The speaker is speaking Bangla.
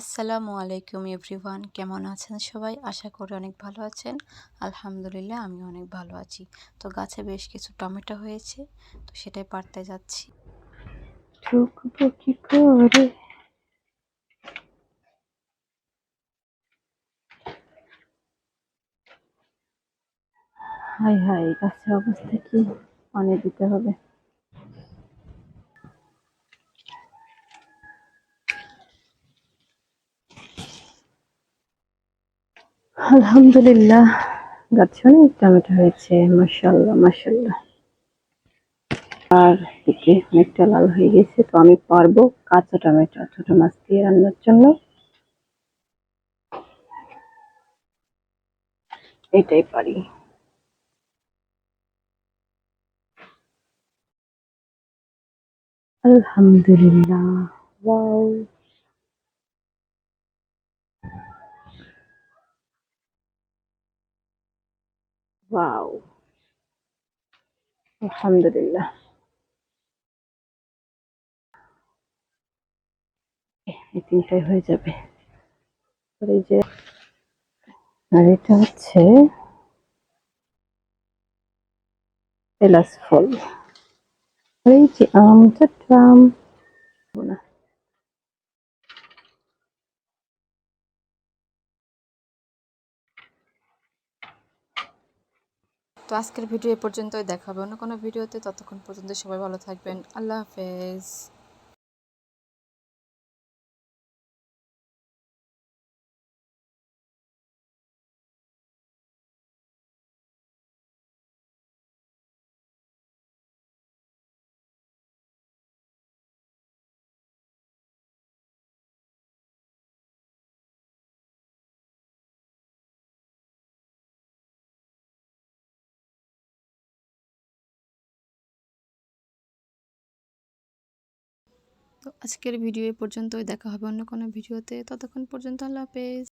আসসালামু আলাইকুম এভরিওয়ান, কেমন আছেন সবাই? আশা করি অনেক ভালো আছেন। আলহামদুলিল্লাহ আমি অনেক ভালো আছি। তো গাছে বেশ কিছু টমেটো হয়েছে, তো সেটাই পাড়তে যাচ্ছি। ঢুকবো কি করে? হাই হাই, গাছের অবস্থা কি! পানি দিতে হবে। আলহামদুলিল্লাহ, গাছে অনেক টমেটো হয়েছে। মাশাআল্লাহ মাশাআল্লাহ। আর দিকে অনেকটা লাল হয়ে গেছে, তো আমি পারবো কাঁচা টমেটো ছোট মাছ দিয়ে রান্নার জন্য। এটাই পারি। আলহামদুলিল্লাহ। ওয়াও, ওয়াও, আলহামদুলিল্লাহ। এই তিনটাই হয়ে যাবে। আর এই যে, আর এটা হচ্ছে এলাচ ফল। আর এই যে আমটা ট্রাম না। তো আজকের ভিডিও এ পর্যন্তই, দেখা হবে অন্য কোনো ভিডিওতে। ততক্ষণ পর্যন্ত সবাই ভালো থাকবেন। আল্লাহ হাফেজ। তো আজকের ভিডিও এ পর্যন্তই, দেখা হবে অন্য কোনো ভিডিওতে। ততক্ষণ পর্যন্ত আল্লাহ হাফেজ।